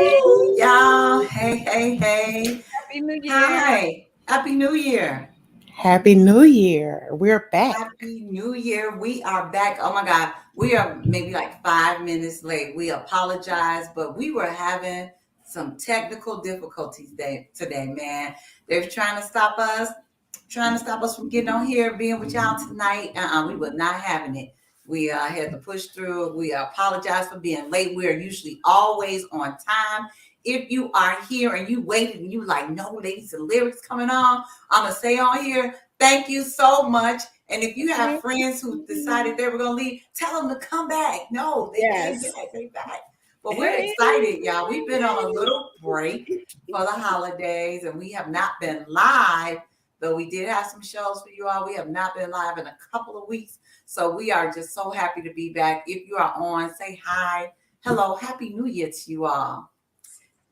Hey, y'all. Hey. Happy New Year. Hi. Happy New Year. Happy New Year. We're back. Happy New Year. We are back. Oh my God. We are maybe like 5 minutes late. We apologize, but we were having some technical difficulties today, man. They're trying to stop us from getting on here, being with y'all tonight. We were not having it. We had to push through. We apologize for being late. We are usually always on time. If you are here and you waited and you like, no, ladies and lyrics coming on, I'm going to say on here, thank you so much. And if you have friends who decided they were going to leave, tell them to come back. No, they came Yes. back. They back. But we're Hey. excited, y'all. We've been on a little break for the holidays and we have not been live, though we did have some shows for you all. We have not been live in a couple of weeks. So we are just so happy to be back. If you are on, say hi. Hello. Happy New Year to you all.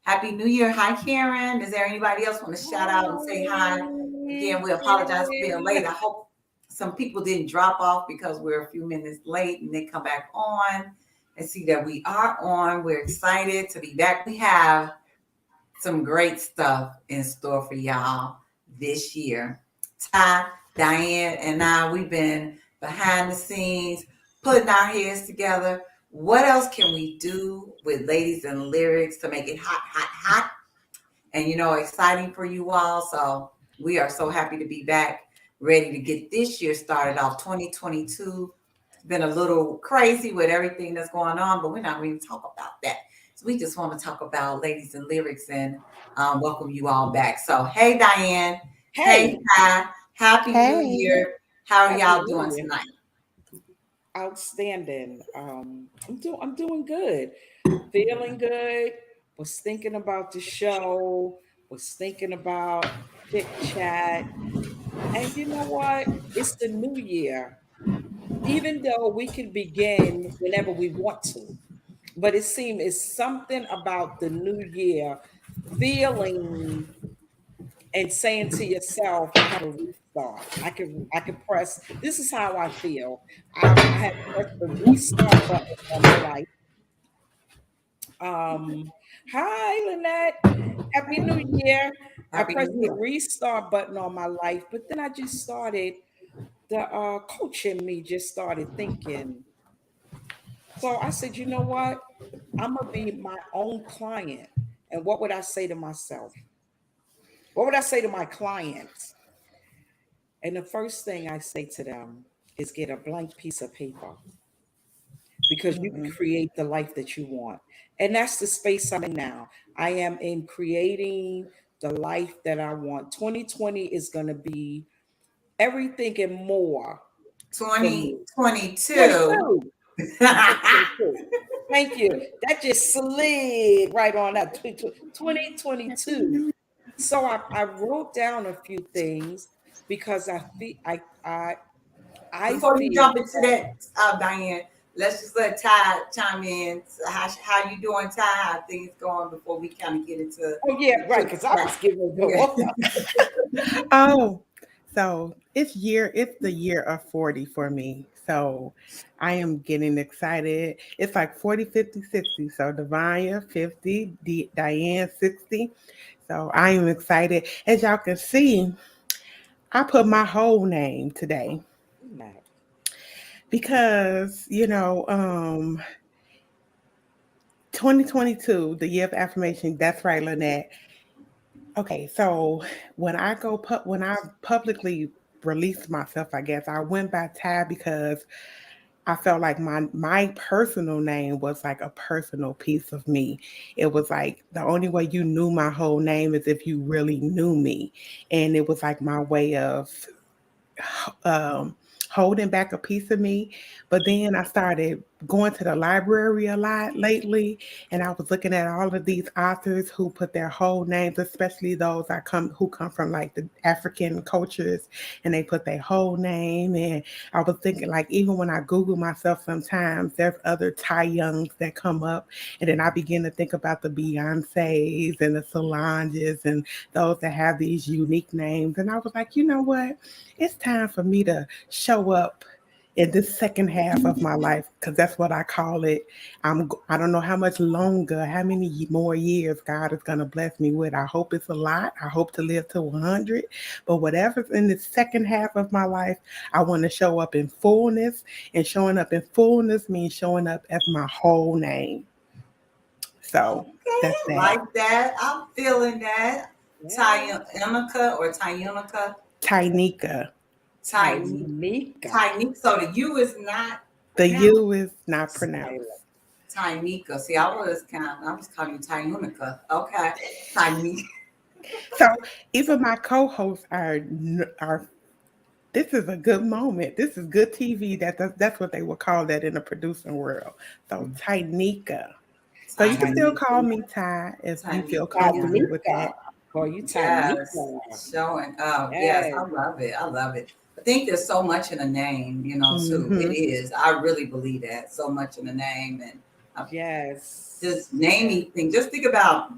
Happy New Year. Hi, Karen. Is there anybody else want to shout out and say hi? Again, we apologize for being late. I hope some people didn't drop off because we're a few minutes late and they come back on and see that we are on. We're excited to be back. We have some great stuff in store for y'all this year. Ty, Diane, and I, we've been behind the scenes, putting our heads together. What else can we do with ladies and lyrics to make it hot, and exciting for you all? So we are so happy to be back, ready to get this year started off. 2022. It's been a little crazy with everything that's going on, but we're not going to talk about that. So we just want to talk about ladies and lyrics and welcome you all back. So hey, Diane. Hey, Hey. Ty. Happy New Hey. Year. How are Happy y'all New doing Year. tonight? Outstanding. I'm doing good. Feeling good. Was thinking about the show. Was thinking about chit chat. And you know what? It's the new year. Even though we can begin whenever we want to, but it seems it's something about the new year feeling and saying to yourself, I have a restart. I can press. This is how I feel. I have pressed the restart button on my life. Hi Lynette. Happy New Year. I Happy pressed New the Year. restart button on my life, but then I just started the coach in me just started thinking. So I said, you know what? I'm gonna be my own client. And what would I say to myself? What would I say to my clients? And the first thing I say to them is get a blank piece of paper because you can Mhm. create the life that you want. And that's the space I'm in now. I am in creating the life that I want. 2020 is going to be everything and more for me. 2022. 22. 2022. Thank you. That just slid right on up. 2022. So I wrote down a few things because I Before you feel jump into that, Diane, let's just let Ty chime in. How you doing, Ty? How things going before we kind of get into oh yeah, the right, tricky because I stuff? was getting to go Yeah. off. Oh, so it's the year of 40 for me. So I am getting excited. It's like 40, 50, 60. So Devonia 50, Diane 60. So I am excited. As y'all can see, I put my whole name today Matt. because, 2022, the year of affirmation. That's right, Lynette. Okay, so when I publicly released myself, I guess I went by Tab because I felt like my personal name was like a personal piece of me. It was like the only way you knew my whole name is if you really knew me, and it was like my way of um, holding back a piece of me. But then I started going to the library a lot lately, and I was looking at all of these authors who put their whole names, especially those who come from like the African cultures, and they put their whole name. And I was thinking like even when I Google myself, sometimes there's other Ty Youngs that come up, and then I begin to think about the Beyoncés and the Solanges and those that have these unique names, and I was like, you know what? It's time for me to show up in this second half of my life, because that's what I call it. I don't know how much longer, how many more years God is gonna bless me with. I hope it's a lot. I hope to live to 100. But whatever's in the second half of my life, I want to show up in fullness. And showing up in fullness means showing up as my whole name. So that's Okay, that. like that. I'm feeling that. Yeah. Tyanika or Tyunica. Tynika. Tiny. Tanika. Tiny. So the U is not The pronounced. U is not Silent. pronounced. Tynika. See, I was calling you Tyunica. Okay. Tynika. So even my co-hosts are. This is a good moment. This is good TV. That's what they would call that in the producing world. So Tynika. So you can still call Tanika. me Ty if you feel Tynika. Yeah. comfortable with Tanika. that. Call you Yes. Tanika. Showing up. Yes, Yes. I love it. I love it. I think there's so much in a name, too. It Hmm. is. I really believe that. So much in a name. And just Yes. Yes. naming things. Just think about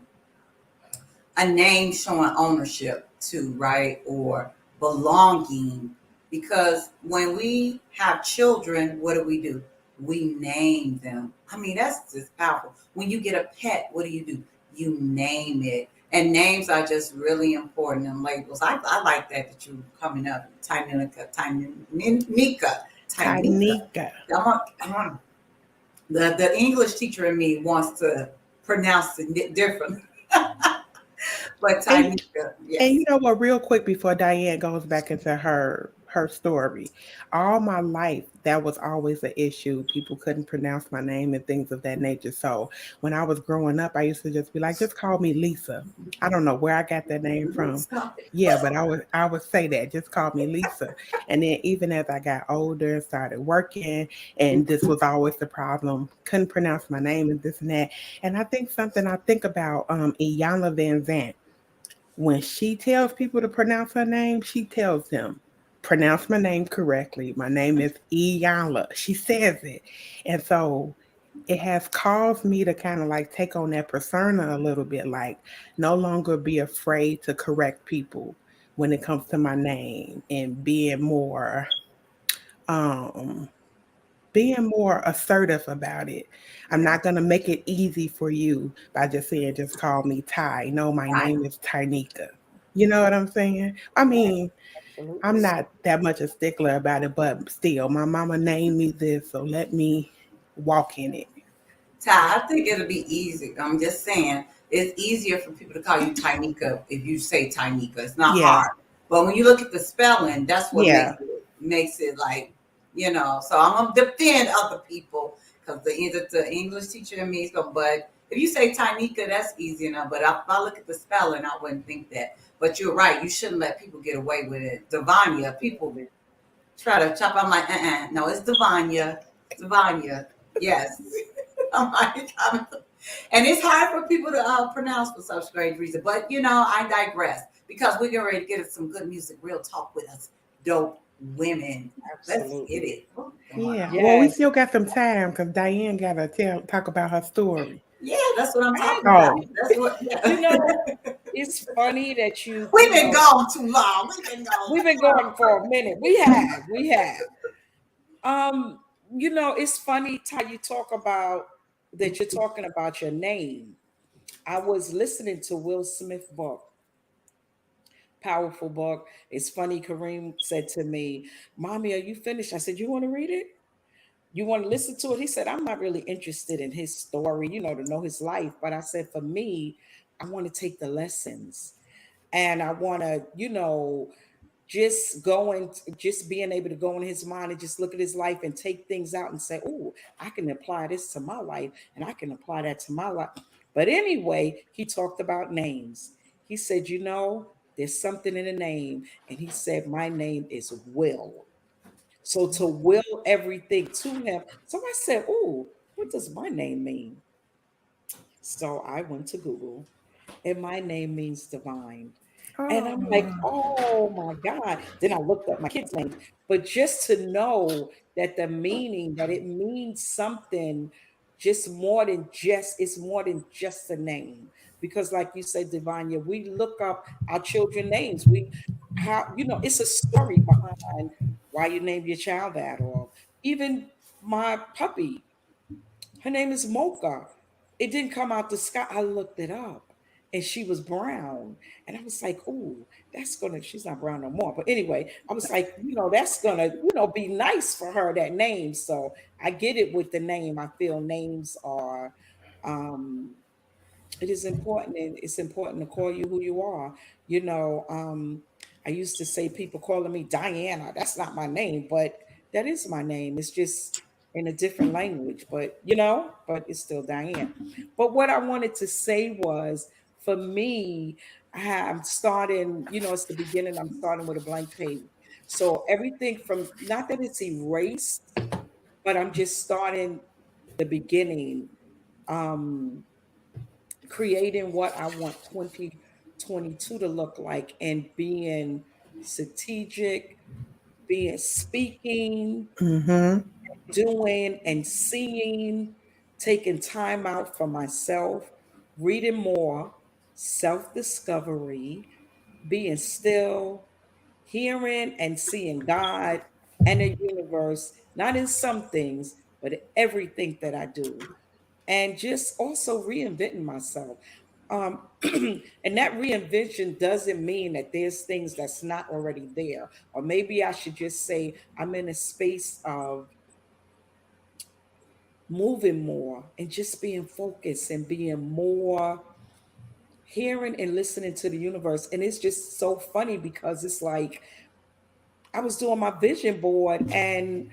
a name showing ownership too, right? Or belonging. Because when we have children, what do? We name them. I mean, that's just powerful. When you get a pet, what do? You name it. And names are just really important in labels. I like that you're coming up. Tynika, Tynika, Tynika. Tynika. The English teacher in me wants to pronounce it different. But And Tynika, And you yes. know what, real quick before Diane goes back into her story, all my life that was always an issue. People couldn't pronounce my name and things of that nature. So when I was growing up, I used to just be like, just call me Lisa. I don't know where I got that name from. So, Yeah, but I would say that, just call me Lisa. And then even as I got older and started working, and this was always the problem, couldn't pronounce my name and this and that. And I think something I think about Iyanla Van Zant, when she tells people to pronounce her name, she tells them, pronounce my name correctly. My name is Iyanla. She says it. And so it has caused me to kind of like take on that persona a little bit, like no longer be afraid to correct people when it comes to my name, and um being more assertive about it. I'm yeah, not going to make it easy for you by just saying, just call me Ty. No, my I, name is Tynika. You know what I'm saying? I Yes. mean, I'm Absolutely. not that much a stickler about it, but still, my mama named me this, so let me walk in it. Ty, I think it'll be easy. I'm just saying, it's easier for people to call you Tynika if you say Tynika. It's not Yeah, hard. But when you look at the spelling, that's what yeah. makes it like, So I'm gonna defend other people because the English teacher in me is going. But if you say Tynika, that's easy enough. But if I look at the spelling, I wouldn't think that. But you're right. You shouldn't let people get away with it. Devonia, people try to chop. I'm like, no, it's Devonia, Devonia. Yes. I'm like, and it's hard for people to pronounce for some strange reason. But I digress because we're getting ready to get some good music. Real talk with us, dope women. Let's get Absolutely. it. What's going Yeah. on? Well, we Yes. still got some time because Diane got to talk about her story. Yeah, that's what I'm talking about. Oh, That's what. You Yeah. know, it's funny that We've been gone too long. We've been gone we've too been long. going for a minute. We have. Um, it's funny how you talk about that you're talking about your name. I was listening to Will Smith book, powerful book. It's funny, Kareem said to me, Mommy, are you finished? I said, you want to read it? You want to listen to it? He said, I'm not really interested in his story, to know his life. But I said, for me, I want to take the lessons and I want to, just being able to go in his mind and just look at his life and take things out and say, oh, I can apply this to my life and I can apply that to my life. But anyway, he talked about names. He said, there's something in a name. And he said, my name is Will. So to will everything to him. So I said, oh, what does my name mean? So I went to Google and my name means divine. And I'm like, oh, oh my God. Then I looked up my kids' names. But just to know that the meaning, that it means something just more than it's more than just a name. Because like you said, Divania, we look up our children names. It's a story behind why you name your child that, or Even my puppy, her name is Mocha. It didn't come out the sky. I looked it up and she was brown. And I was like, "Ooh, that's gonna," she's not brown no more. But anyway, I was like, that's gonna, be nice for her, that name. So I get it with the name. I feel names are um it is important, and it's important to call you who you are. You know, I used to say people calling me Diana. That's not my name, but that is my name. It's just in a different language, but it's still Diane. But what I wanted to say was, for me, I'm starting, it's the beginning, I'm starting with a blank page. So everything from, not that it's erased, but I'm just starting the beginning. Um, Creating what I want 2022 to look like, and being strategic, being speaking, Mm-hmm. doing and seeing, taking time out for myself, reading more, self discovery, being still, hearing and seeing God and the universe, not in some things, but in everything that I do, and just also reinventing myself. And that reinvention doesn't mean that there's things that's not already there. Or maybe I should just say I'm in a space of moving more and just being focused and being more hearing and listening to the universe. And it's just so funny because it's like I was doing my vision board and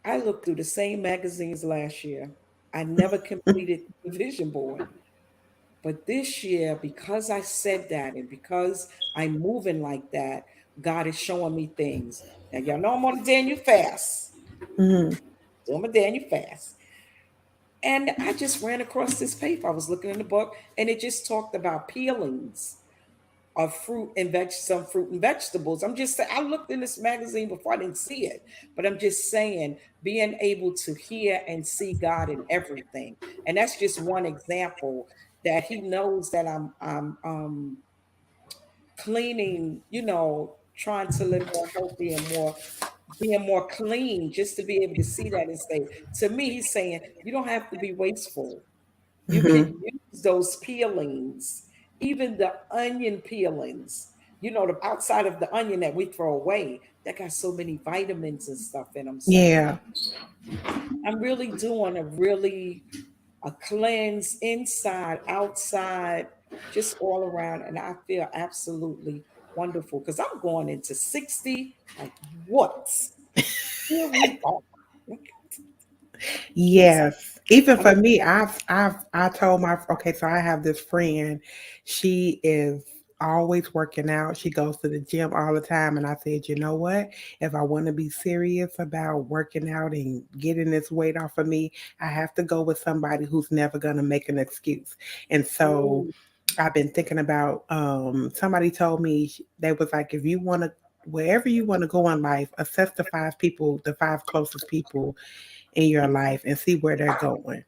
I looked through the same magazines last year. I never completed the vision board. But this year, because I said that and because I'm moving like that, God is showing me things. Now, y'all know I'm on a Daniel fast. Mm-hmm. So I'm a Daniel fast. And I just ran across this paper. I was looking in the book and it just talked about peelings of some fruit and vegetables. I'm just saying, I looked in this magazine before, I didn't see it, but I'm just saying, being able to hear and see God in everything. And that's just one example, that he knows that I'm cleaning, trying to live more healthy and more being more clean, just to be able to see that and say, to me, he's saying, you don't have to be wasteful. You can Mm-hmm. use those peelings, even the onion peelings, the outside of the onion that we throw away, that got so many vitamins and stuff in them. So Yeah. I'm really doing a cleanse, inside, outside, just all around. And I feel absolutely wonderful because I'm going into 60. Like, what? Here we are. Yes. Yes. Even I'm for me, I told my, okay, so I have this friend. She is always working out. She goes to the gym all the time. And I said, you know what? If I want to be serious about working out and getting this weight off of me, I have to go with somebody who's never gonna make an excuse. And so Ooh, I've been thinking about somebody told me, they was like, if you want to, wherever you want to go in life, assess the five closest people in your life and see where they're going.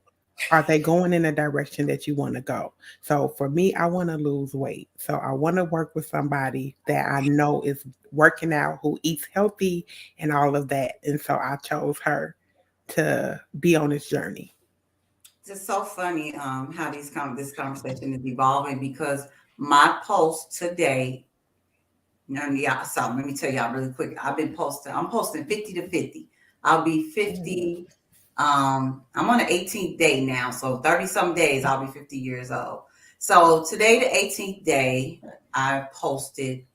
Are they going in the direction that you want to go? So for me, I want to lose weight. So I want to work with somebody that I know is working out, who eats healthy and all of that. And so I chose her to be on this journey. It's just so funny how this conversation is evolving because my post today. Yeah, so let me tell y'all really quick. I'm posting 50 to 50. I'll be Mm. 50. I'm on the 18th day now, so 30 some days I'll be 50 years old. So today, the 18th day, I posted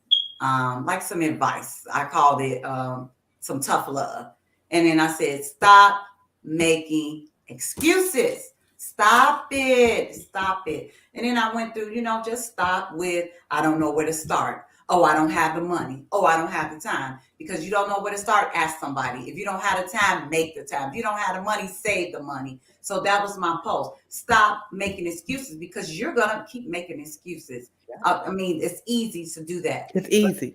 like some advice. I called it some tough love. And then I said, stop making excuses. Stop it. Stop it. And then I went through, just stop with, I don't know where to start. Oh, I don't have the money. Oh, I don't have the time. Because you don't know where to start, ask somebody. If you don't have the time, make the time. If you don't have the money, save the money. So that was my post. Stop making excuses because you're going to keep making excuses. yeah, I mean, it's easy to do that. It's But easy.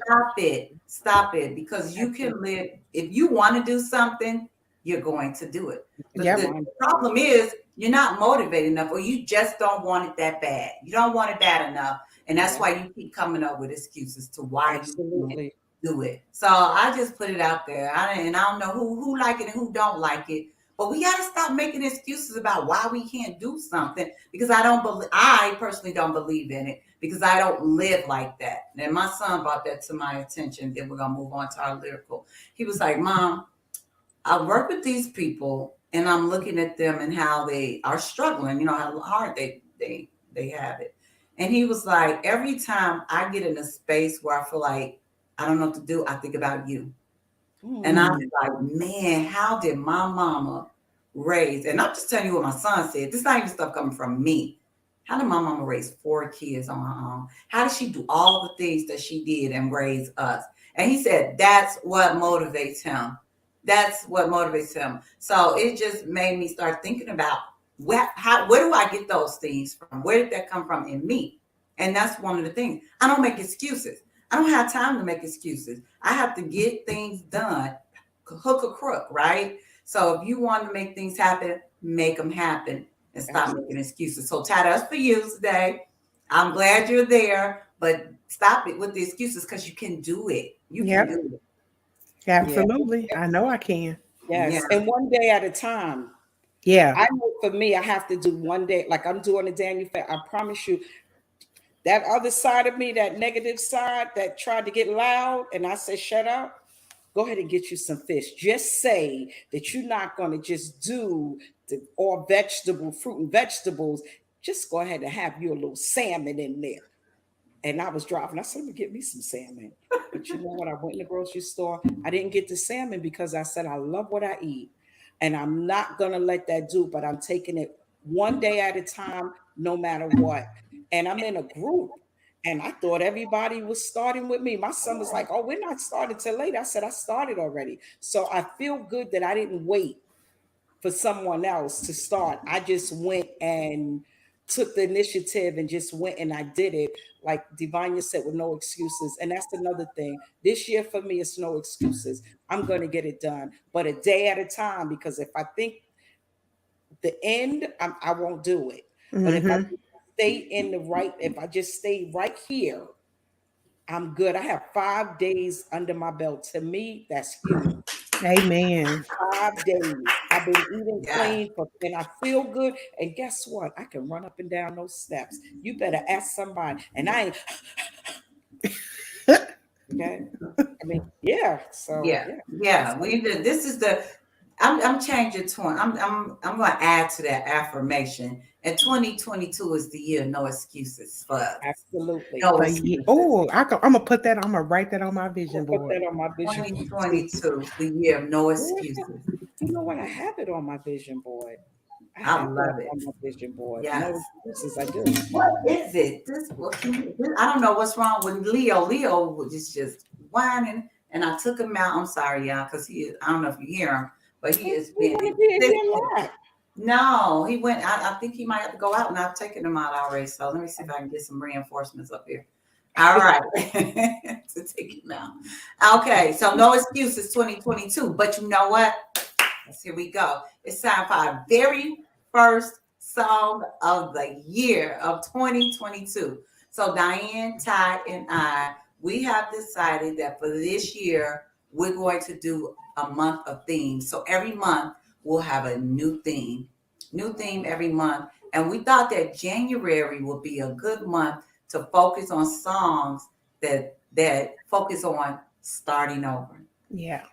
stop it, because you can absolutely. live. If you want to do something, you're going to do it. But Yep. the problem is you're not motivated enough, or you just don't want it that bad. You don't want it bad enough. And that's Yeah, why you keep coming up with excuses to why you can't absolutely. do it. So I just put it out there. And I don't know who like it and who don't like it. But we got to stop making excuses about why we can't do something, because I personally don't believe in it, because I don't live like that. And my son brought that to my attention. Then we're going to move on to our lyrical. He was like, Mom, I work with these people and I'm looking at them and how they are struggling, you know, how hard they have it. And he was like, every time I get in a space where I feel like I don't know what to do, I think about you. And I was like, man, how did my mama raise? And I'm just telling you what my son said. This is not even stuff coming from me. How did my mama raise 4 kids on her own? How did she do all the things that she did and raise us? And he said, that's what motivates him. That's what motivates him. So it just made me start thinking about where do I get those things from? Where did that come from in me? And that's one of the things. I don't make excuses. I don't have time to make excuses. I have to get things done, hook or crook, right? So if you want to make things happen, make them happen and stop making excuses. So Ty, that's for you today. I'm glad you're there, but stop it with the excuses, because you can do it. You can do it. Absolutely. Yeah. I know I can. Yes. Yeah. And one day at a time. Yeah. I know for me, I have to do one day. Like I'm doing a Daniel Fair. I promise you, that other side of me, that negative side that tried to get loud, and I said, shut up, go ahead and get you some fish. Just say that you're not going to just do all fruit and vegetables. Just go ahead and have you a little salmon in there. And I was driving. I said, let me get me some salmon. But you know what? I went in the grocery store. I didn't get the salmon because I said, I love what I eat. And I'm not going to let that do, but I'm taking it one day at a time, no matter what. And I'm in a group, and I thought everybody was starting with me. My son was like, oh, we're not starting till late. I said, I started already. So I feel good that I didn't wait for someone else to start. I just went and took the initiative and just went and I did it. Like Devonia said, with no excuses. And that's another thing. This year for me, it's no excuses. I'm going to get it done, but a day at a time, because if I think the end, I won't do it. But if I if I just stay right here, I'm good. I have 5 days under my belt. To me, that's huge. Amen. 5 days. I've been eating clean, and I feel good. And guess what? I can run up and down those steps. You better ask somebody. And I ain't. Okay. I mean, yeah. So yeah. This is the. I'm changing 20. I'm going to add to that affirmation. And 2022 is the year no excuses for us. Absolutely. No excuses. Oh, I'm gonna put that. I'm gonna write that on my vision board. Put that on my vision. 2022, the year of no excuses. You know what? I have it on my vision board. I love it on my vision board. Yes. No excuses. I do. What is it? I don't know what's wrong with Leo. Leo was just whining, and I took him out. I'm sorry, y'all, because I don't know if you hear him. But he is being no, he went. I think he might have to go out, and I've taken him out already. So let me see if I can get some reinforcements up here. All right, to take him out. Okay, so no excuses 2022. But you know what? Here we go. It's time for our very first song of the year of 2022. So Diane, Ty, and I, we have decided that for this year, we're going to do a month of themes. So every month we'll have a new theme every month. And we thought that January would be a good month to focus on songs that focus on starting over. Yeah.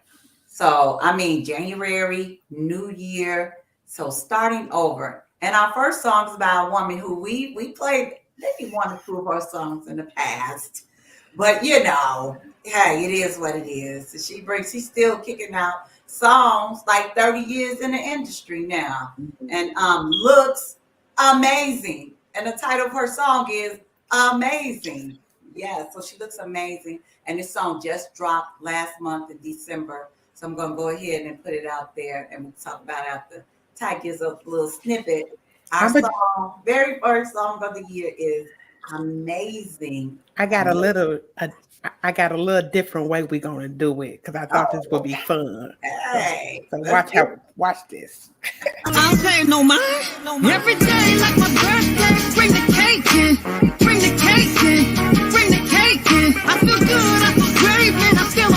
So, I mean, January, New Year, so starting over. And our first song is about a woman who we played maybe 1 or 2 of her songs in the past. But, you know, hey, it is what it is. She's still kicking out songs like 30 years in the industry now, and looks amazing. And the title of her song is Amazing. Yeah, so she looks amazing. And this song just dropped last month in December. So I'm going to go ahead and put it out there, and we'll talk about it after Ty gives a little snippet. Our very first song of the year is Amazing. I got a little different way we're gonna do it, because I thought this would be fun. Hey, so watch this. I don't pay no mind. Every day like my birthday, bring the cake in, bring the cake in, bring the cake in. I feel good, I feel great, man. I feel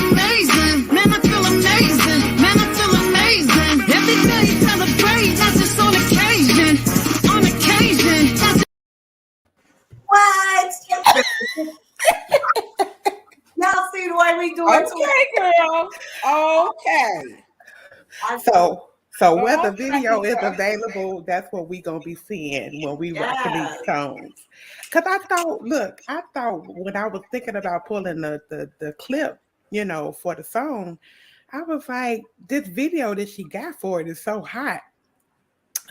So But where the hopefully I video can is go. available, that's what we gonna be seeing when we rocking these Yes. songs. Cause I thought when I was thinking about pulling the clip, for the song, I was like, this video that she got for it is so hot.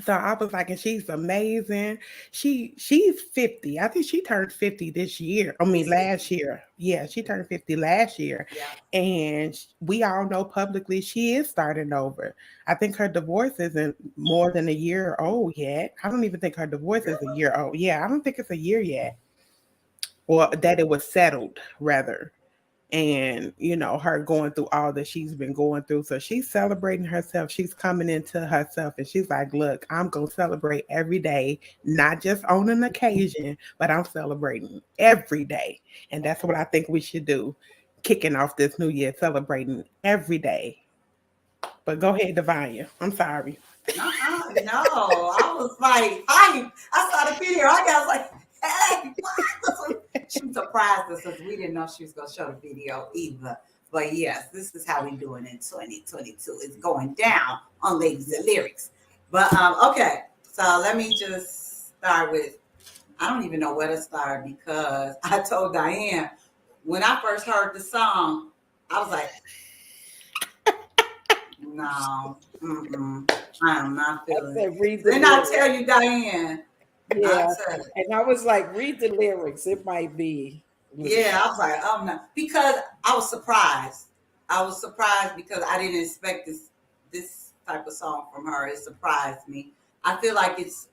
So I was like, and she's amazing. She's 50. I think she turned 50 this year. I mean She's 50. last year. Yeah, she turned 50 last year. Yeah. And we all know publicly she is starting over. I think her divorce isn't more than a year old yet. I don't even think her divorce is a Really? year old. Yeah, I don't think it's a year yet. Or that it was settled, rather. And her going through all that she's been going through, so she's celebrating herself, she's coming into herself, and she's like, look, I'm gonna celebrate every day, not just on an occasion, but I'm celebrating every day. And that's what I think we should do, kicking off this new year, celebrating every day. But go ahead, Devonia, I'm sorry. No, I was like, I saw the video. I was like, hey, what? She surprised us because we didn't know she was going to show the video either. But yes, this is how we doing in 2022. It's going down on Ladies and Lyrics. But okay, so let me just start with, I don't even know where to start because I told Diane when I first heard the song, I was like, no, I am not I feeling it. said, read the Didn't I lyrics. tell you, Diane? I Yeah. said, And I was like, read the lyrics. It might be. yeah, I was like, oh no, because I was surprised. I was surprised because I didn't expect this type of song from her. It surprised me. I feel like it's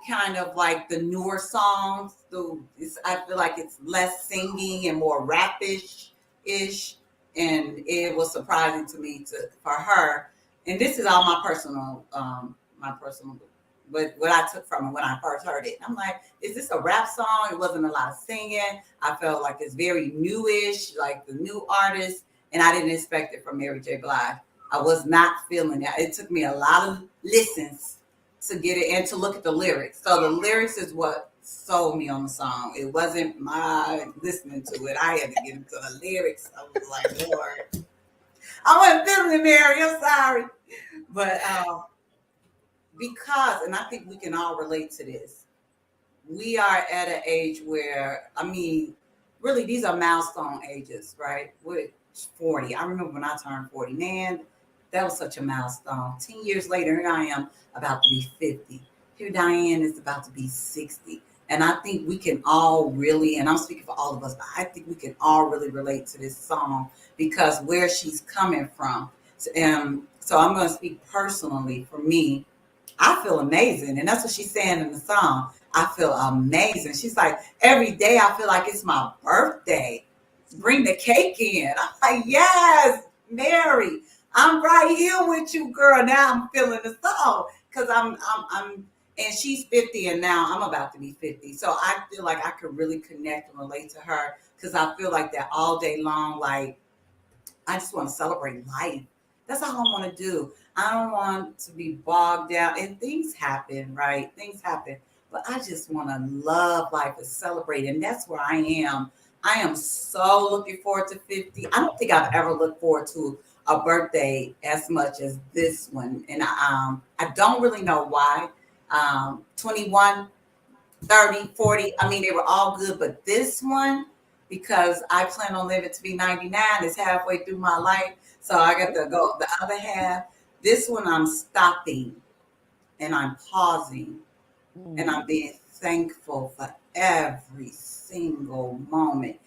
kind of like the newer songs. I feel like it's less singing and more rapish ish, and it was surprising to me for her. And this is all my personal, but what I took from it when I first heard it. I'm like, is this a rap song? It wasn't a lot of singing. I felt like it's very newish, like the new artist, and I didn't expect it from Mary J. Blige. I was not feeling it. It took me a lot of listens to get it and to look at the lyrics. So the lyrics is what sold me on the song. It wasn't my listening to it. I had to get into the lyrics. I was like, Lord, I wasn't feeling it, Mary. I'm sorry. But because, and I think we can all relate to this, we are at an age where, I mean, really, these are milestone ages, right? We're 40. I remember when I turned 40. Man, that was such a milestone. 10 years later, here I am about to be 50. Here Diane is about to be 60. And I think we can all really, and I'm speaking for all of us, but I think we can all really relate to this song because where she's coming from. So I'm going to speak personally for me. I feel amazing. And that's what she's saying in the song. I feel amazing. She's like, every day I feel like it's my birthday. Bring the cake in. I'm like, yes, Mary, I'm right here with you, girl. Now I'm feeling the song because and she's 50 and now I'm about to be 50. So I feel like I could really connect and relate to her because I feel like that all day long, like, I just want to celebrate life. That's all I want to do. I don't want to be bogged down. And things happen, right? Things happen. But I just want to love life and celebrate. And that's where I am. I am so looking forward to 50. I don't think I've ever looked forward to a birthday as much as this one. And I don't really know why. 21, 30, 40. I mean, they were all good. But this one, because I plan on living to be 99, it's halfway through my life. So I got to go the other half. This one, I'm stopping and I'm pausing and I'm being thankful for every single moment,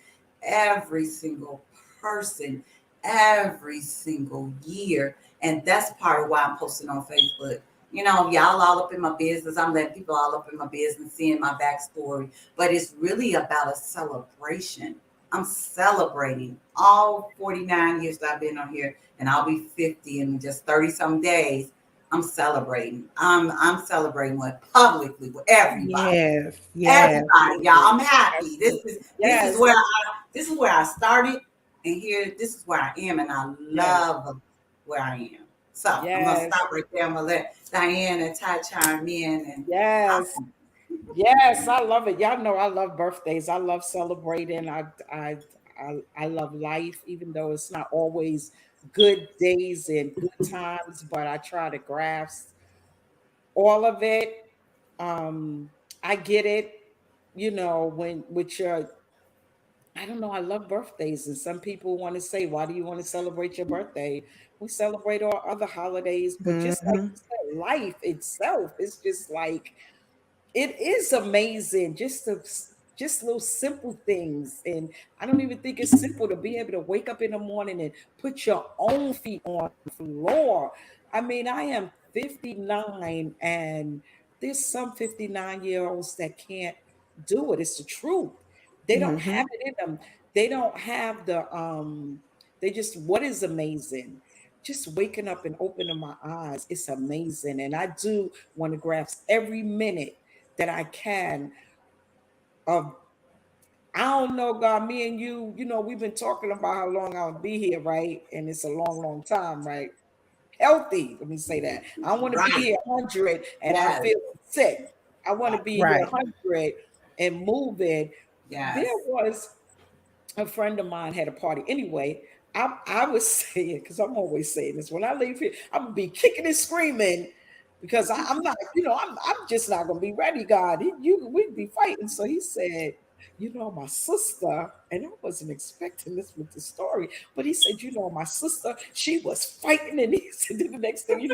every single person, every single year. And that's part of why I'm posting on Facebook. Y'all all up in my business. I'm letting people all up in my business, seeing my backstory. But it's really about a celebration. I'm celebrating all 49 years that I've been on here, and I'll be 50 in just 30 some days. I'm celebrating. I'm celebrating publicly with everybody. Yes, yes, Everybody, y'all. I'm happy. This Yes. is where I started, and here this is where I am, and I love where I am. So I'm gonna Yes. stop right there. I'm gonna let Diane and Ty chime in. And Yes. Yes, I love it. Y'all know I love birthdays. I love celebrating. I love life, even though it's not always good days and good times, but I try to grasp all of it. Um, I get it, when with your I don't know, I love birthdays. And some people want to say, why do you want to celebrate your birthday? We celebrate all other holidays, but just like Mm-hmm. you said, life itself is just like it is amazing. Just little simple things. And I don't even think it's simple to be able to wake up in the morning and put your own feet on the floor. I mean, I am 59 and there's some 59-year-olds that can't do it. It's the truth. They don't have Mm-hmm. it in them. They don't have they just what is amazing? Just waking up and opening my eyes. It's amazing. And I do want to grasp every minute that I can of I don't know, God, me and we've been talking about how long I'll be here, right? And it's a long, long time, right? Healthy, let me say that. I don't want to be Right. here 100 and I'm Yes. feeling sick. I want to be here Right. 100 and moving. There Yes. was a friend of mine had a party. Anyway, I was saying, because I'm always saying this, when I leave here, I'm gonna be kicking and screaming because I'm not, I'm just not gonna be ready, God. We'd be fighting. So he said, my sister, and I wasn't expecting this with the story, but he said, my sister, she was fighting, and he said the next thing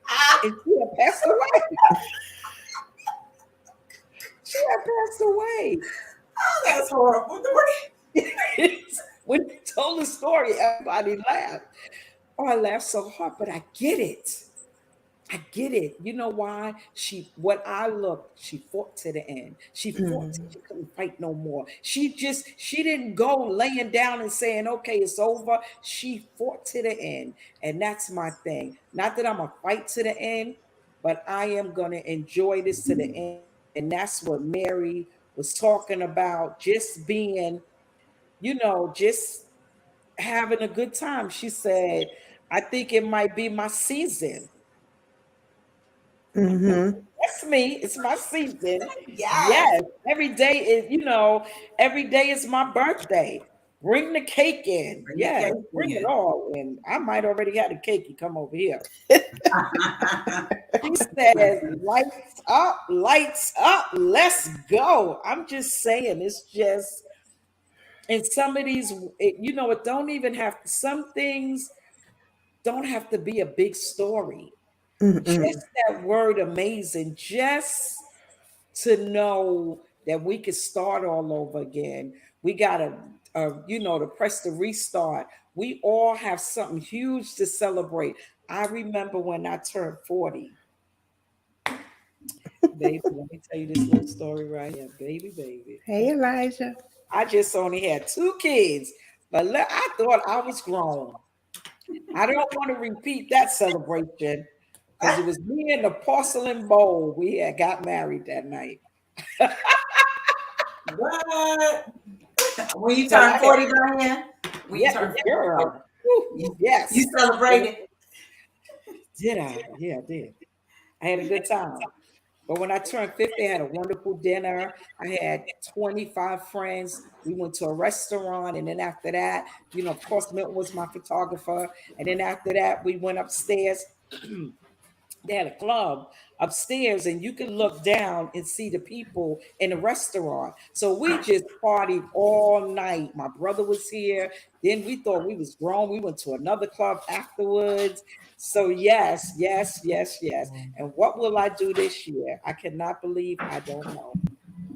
Ah, and she had passed away. She had passed away. oh, that's horrible. When he told the story, everybody laughed. Oh, I laughed so hard, but I get it. I get it. You know why? She fought to the end. She fought till Mm-hmm. she couldn't fight no more. She didn't go laying down and saying, okay, it's over. She fought to the end. And that's my thing. Not that I'm a fight to the end, but I am going to enjoy this to the end. And that's what Mary was talking about, just being, just having a good time. She said, I think it might be my season. Mm-hmm. That's me. It's my season. Yes. Yes. Every day is my birthday. Bring the cake in. Bring the Yes, cake bring it in. all. And I might already have the cake. You come over here. She says, lights up, let's go. I'm just saying, it's just, and some of these, it don't even have, some things don't have to be a big story. Mm-mm. Just that word amazing, just to know that we could start all over again. We got to press the restart. We all have something huge to celebrate. I remember when I turned 40. Baby, let me tell you this little story right here. Baby. Hey, Elijah. I just only had 2 kids, but I thought I was grown. I don't want to repeat that celebration because it was me and the porcelain bowl. We had got married that night. What? When you But turn 40, Diane? When you yeah, turn 40, girl. Woo, you, yes. you celebrated? Did I? Yeah, I did. I had a good time. But when I turned 50, I had a wonderful dinner. I had 25 friends. We went to a restaurant. And then after that, of course, Milton was my photographer. And then after that, we went upstairs. They had a club upstairs, and you could look down and see the people in the restaurant. So we just partied all night. My brother was here. Then we thought we was grown. We went to another club afterwards. So yes. And what will I do this year? I cannot believe I don't know.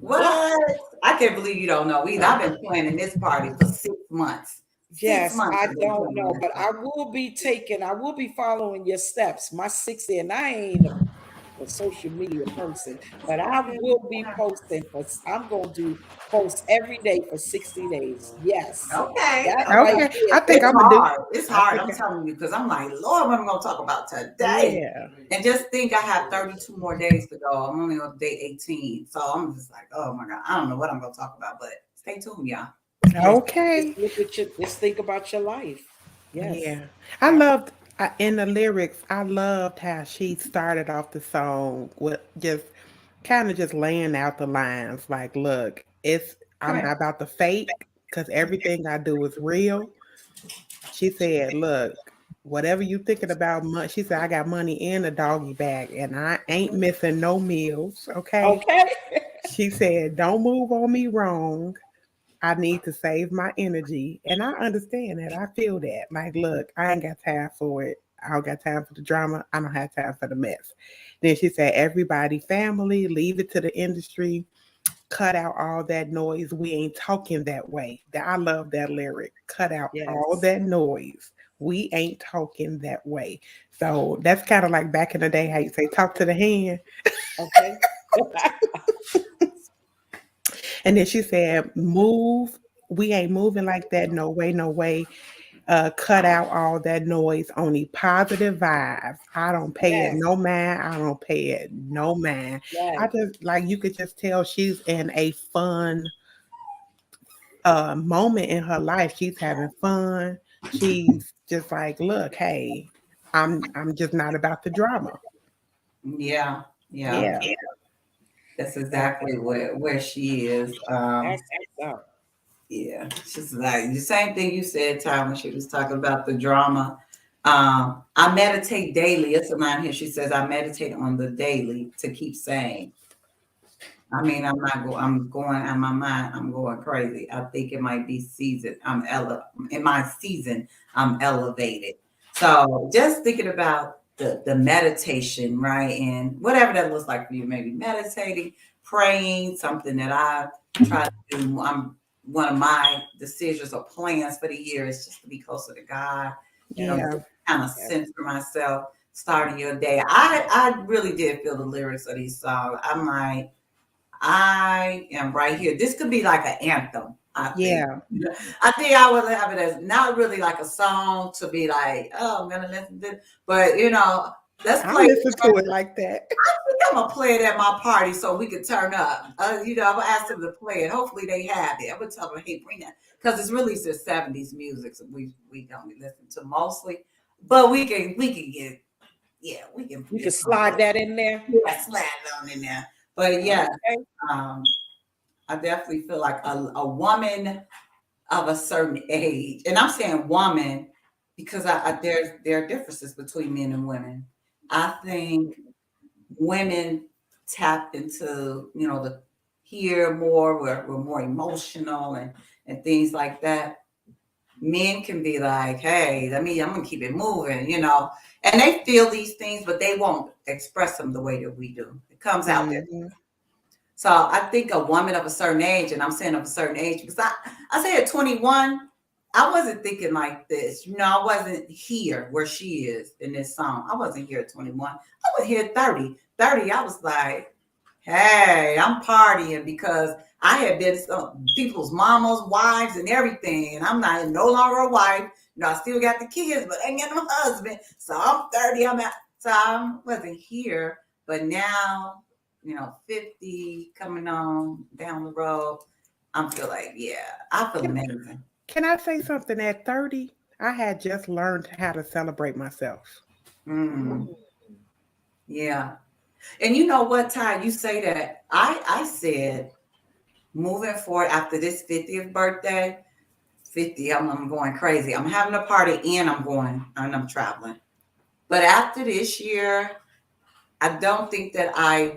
But What? I can't believe you don't know either. I've been planning this party for 6 months. Six yes, months I I've been don't planning know. this But party. I will be following your steps. My 60, and I ain't a social media person, but I will be posting I'm going to post every day for 60 days. Yes. Okay, That right okay. Okay. there I think It's I'm gonna do. hard. It's I hard. think. I'm telling you, because I'm like, Lord, what am I going to talk about today? Yeah. And just think I have 32 more days to go. I'm only on day 18. So I'm just like, oh my God, I don't know what I'm going to talk about, but stay tuned, y'all. just, Okay. just think about your life. Yes. Yeah. I loved in the lyrics. I loved how she started off the song with just kind of just laying out the lines. Like, look, I'm Right. not about to fake because everything I do is real. She said, look, whatever you thinking about money, she said, I got money in a doggy bag and I ain't missing no meals. Okay. Okay. She said, don't move on me wrong. I need to save my energy. And I understand that. I feel that. Like, look, I ain't got time for it. I don't got time for the drama. I don't have time for the mess. Then she said, everybody, family, leave it to the industry. Cut out all that noise. We ain't talking that way. I love that lyric. Cut out all Yes. that noise. We ain't talking that way. So that's kind of like back in the day how you say talk to the hand. Okay. And then she said, move. We ain't moving like that. No way, no way. Cut out all that noise. Only positive vibes. I don't pay it Yes. no man. I don't pay it no man. I Yes. just like you could just tell she's in a fun moment in her life. She's having fun. She's just like, look, hey, I'm just not about the drama. Yeah, yeah. Yeah. That's That, exactly where she is. that's so. Yeah, she's like the same thing you said, Ty, when she was talking about the drama. I meditate daily. It's a line here. She says, I meditate on the daily to keep saying. I mean, I'm going on my mind. I'm going crazy. I think it might be season. In my season. I'm elevated. So just thinking about the meditation, right? And whatever that looks like for you, maybe meditating, praying, something that I try to do. One of my decisions or plans for the year is just to be closer to God, Yeah. kind of center myself, starting your day. I really did feel the lyrics of these songs. I'm like, I am right here. This could be like an anthem, I think. Yeah. I think I would have it as not really like a song to be like, oh, I'm gonna listen to this, but let's I play. listen to it like that. I'm gonna play it at my party so we can turn up. I'm gonna ask them to play it. Hopefully they have it. I'm gonna tell them, hey, bring that because it's really just 70s music. So we don't listen to mostly, but we can get we can You can slide that in there. slide it on in there. But yeah, Okay. I definitely feel like a woman of a certain age, and I'm saying woman because there are differences between men and women. I think women tap into the hear more. We're more emotional and things like that. Men can be like, hey, I'm gonna keep it moving, and they feel these things, but they won't express them the way that we do. It comes out there. Mhm. So I think a woman of a certain age, and I'm saying of a certain age because I say at 21, I wasn't thinking like this. I wasn't here where she is in this song. I wasn't here at 21. I was here at 30. 30, I was like, hey, I'm partying because I had been some people's mamas, wives, and everything. And I'm no longer a wife. I still got the kids, but I ain't got no husband. So I'm 30. So I wasn't here. But now, 50 coming on down the road, I feel like, I feel amazing. Can I say something? At 30, I had just learned how to celebrate myself. Mm, yeah. And you know what, Ty, you say that. I said, moving forward after this 50th birthday, 50, I'm going crazy. I'm having a party and I'm traveling. But after this year, I don't think that I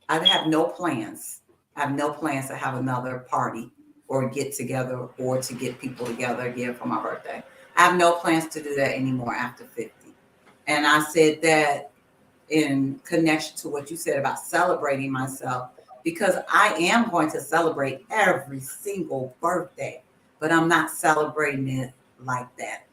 have no plans. I have no plans to have another party or get together or to get people together again for my birthday. I have no plans to do that anymore after 50. And I said that in connection to what you said about celebrating myself, because I am going to celebrate every single birthday, but I'm not celebrating it like that.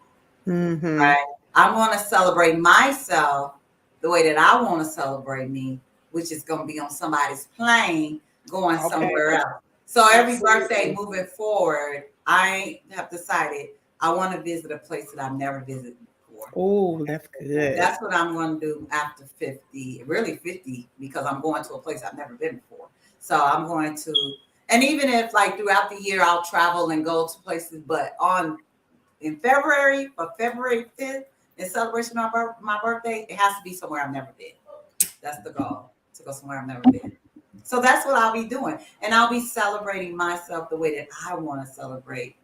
Mm-hmm. Right? I want to celebrate myself the way that I want to celebrate me, which is going to be on somebody's plane going somewhere else. So every birthday moving forward, I have decided I want to visit a place that I've never visited before. Oh, that's good. That's what I'm going to do after 50, really 50, because I'm going to a place I've never been before. So I'm going to, and even if like throughout the year, I'll travel and go to places, but in February, for February 5th, in celebration of my birthday, it has to be somewhere I've never been. That's the goal, to go somewhere I've never been. So that's what I'll be doing. And I'll be celebrating myself the way that I want to celebrate,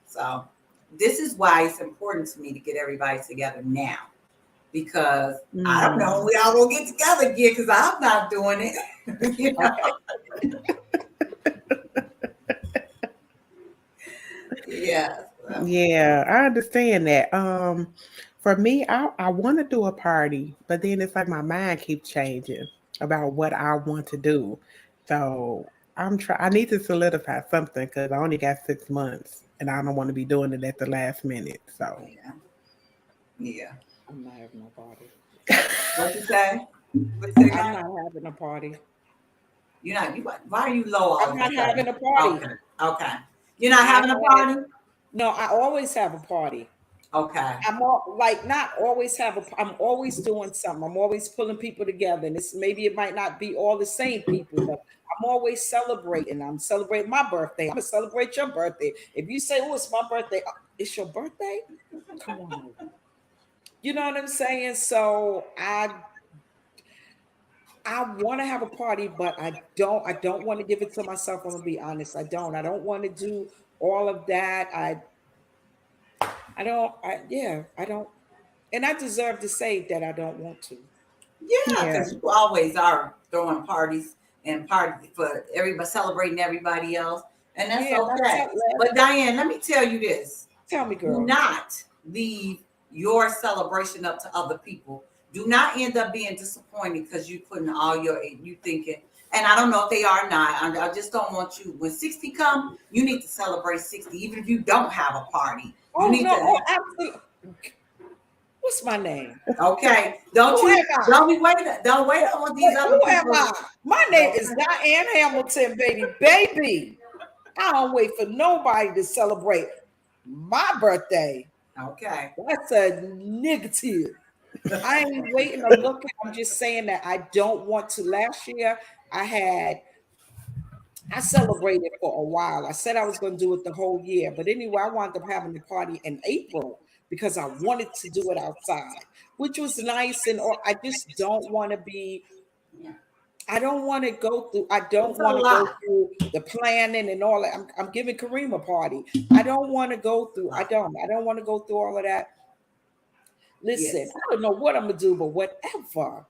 So this is why it's important to me to get everybody together now, because I don't know when we all will get together again, because I'm not doing it. You know? Yeah. Yeah, I understand that. For me, I want to do a party, but then it's like my mind keeps changing about what I want to do. So I need to solidify something because I only got 6 months, and I don't want to be doing it at the last minute. So Yeah. Yeah. I'm not having no party. What you say? What you say I'm now? not having a party. You're not. Why are you low all I'm of a not sudden? having a party. Okay. Okay. You're not I having a had, party? no, I always have a party. Okay. I'm like not always have a. I'm always doing something. I'm always pulling people together, and it's maybe it might not be all the same people, but I'm always celebrating. I'm celebrating my birthday. I'm gonna celebrate your birthday. If you say, "Oh, it's my birthday," it's your birthday. Come on over. You know what I'm saying? So I want to have a party, but I don't. I don't want to give it to myself. I'm gonna be honest. I don't. I don't want to do all of that. I don't. Yeah. I don't. And I deserve to say that I don't want to. Yeah, yeah, because you always are throwing parties and party for everybody, celebrating everybody else, and that's Yeah, and okay. But Diane, let me tell you this: tell me, do girl. not leave your celebration up to other people. Do not end up being disappointed because you putting all you thinking. And I don't know if they are not. I just don't want you. When 60 come, you need to celebrate 60, even if you don't have a party. You Oh need no! to. Oh, absolutely. What's my name? Okay, don't Who you? am I? Don't be waiting. Don't wait on these Wait, other who am people. I? My name is Diane Hamilton, baby. I don't wait for nobody to celebrate my birthday. Okay. That's a negative. I ain't waiting to look at. I'm just saying that I don't want to. Last year, I celebrated for a while. I said I was going to do it the whole year, but anyway, I wound up having the party in April because I wanted to do it outside, which was nice. And I just don't want to be. I don't want to go through. I don't It's a want to go lot. through the planning and all that. I'm giving Kareem a party. I don't want to go through. I don't want to go through all of that. Listen, Yes. I don't know what I'm gonna do, but whatever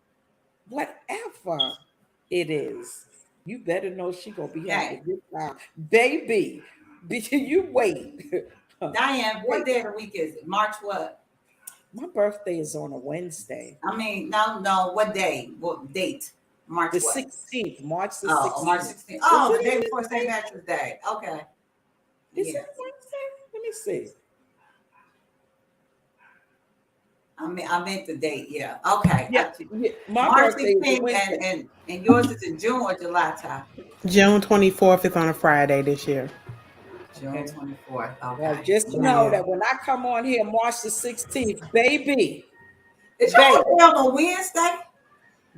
it is, you better know she gonna be having a Okay. good time, baby. You wait. Diane, what Wait. day of the week is it? March what? My birthday is on a Wednesday, I mean, no. What day? What date? March the what? 16th, March the Oh, March 16th. 16th. Is Oh, the it a day before St. Wednesday? Patrick's Day. Okay. Is Yes. it Wednesday? Let me see. I meant the date. Yeah. Okay. Yeah, yeah, my March birthday is a 16th, Wednesday. and yours is in June or July time? June 24th is on a Friday this year. June Okay. 24th. Well, Okay. just know Yeah. that when I come on here March the 16th, baby, Is your baby, birthday on a Wednesday?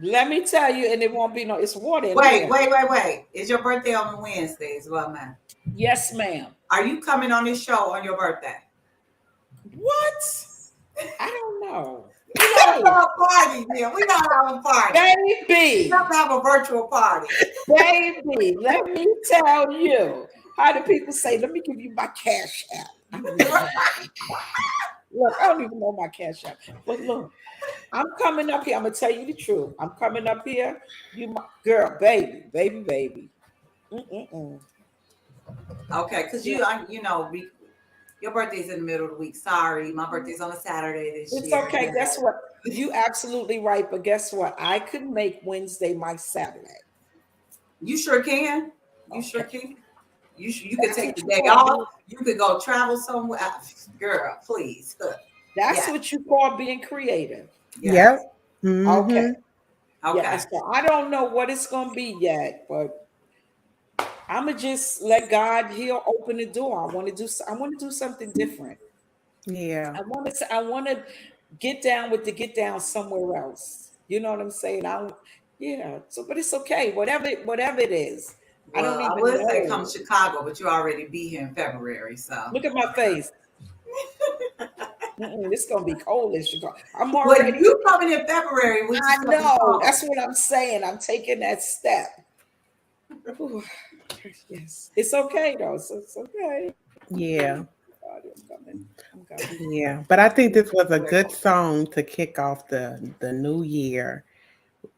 let me tell you, and it won't be no, it's water in Wait, here. wait. Is your birthday on a Wednesday as well, man? Yes, ma'am. Are you coming on this show on your birthday? What? I don't know. We gotta have a party, man. We gotta have a party. We Baby, have to have a virtual party. baby, let me tell you. How do people say, let me give you my cash app? I don't even know. Look, I don't even know my cash app. But look, I'm coming up here. I'm gonna tell you the truth. I'm coming up here. You my girl, baby. Mm-mm-mm. Okay, because you know, your birthday's in the middle of the week. Sorry, my birthday's on a Saturday this It's year. okay. Guess what? You absolutely right. But guess what? I could make Wednesday my Saturday. You sure can. You sure Okay. can. You could That's take what the you day call off. You could go travel somewhere. Girl, please. That's Yeah. what you call being creative. Yes. Yep. Mm-hmm. Okay. Yeah. Okay. And so I don't know what it's gonna be yet, but I'ma just let God he'll open the door. I want to do something different. Yeah. I want to get down with the get down somewhere else. You know what I'm saying? Yeah. So, but it's okay. Whatever it is. I don't Well, I even would say come know. to Chicago, but you already be here in February, so. Look at my face. It's gonna be cold in Chicago. I'm Well, already. you coming in February, which I is gonna be know. cold. That's what I'm saying. I'm taking that step. Whew. Yes, it's okay though. So it's okay. Yeah. party. I'm coming. Yeah, but I think this was a good song to kick off the new year.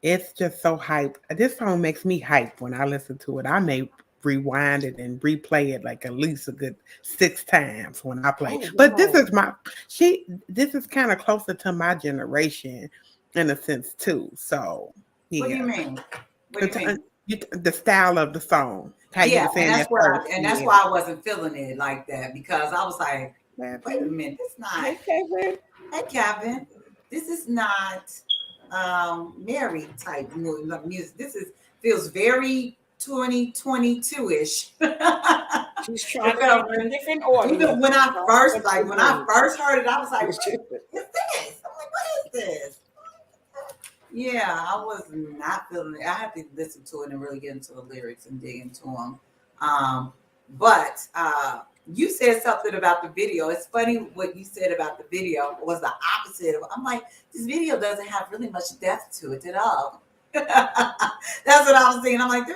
It's just so hype. This song makes me hype when I listen to it. I may rewind it and replay it like at least a good 6 times when I play. Oh But this wow. is this is kind of closer to my generation in a sense too. So What do you yeah. mean? What do you mean? The style of the song. How you Yeah, were and saying that's that where first. that's Yeah. why I wasn't feeling it like that because I was like, wait a minute, it's not. Hey Kevin. Hey, Kevin, this is not Mary type music. This is feels very 2022 ish. She's It trying to felt reach a very, different even audience. when She's I trying to first touch the when I dream. first heard it, I was like, what is this? I'm like, what is this? Yeah, I was not feeling it. I had to listen to it and really get into the lyrics and dig into them. But you said something about the video. It's funny what you said about the video was the opposite of. I'm like, this video doesn't have really much depth to it at all. That's what I was saying. I'm like,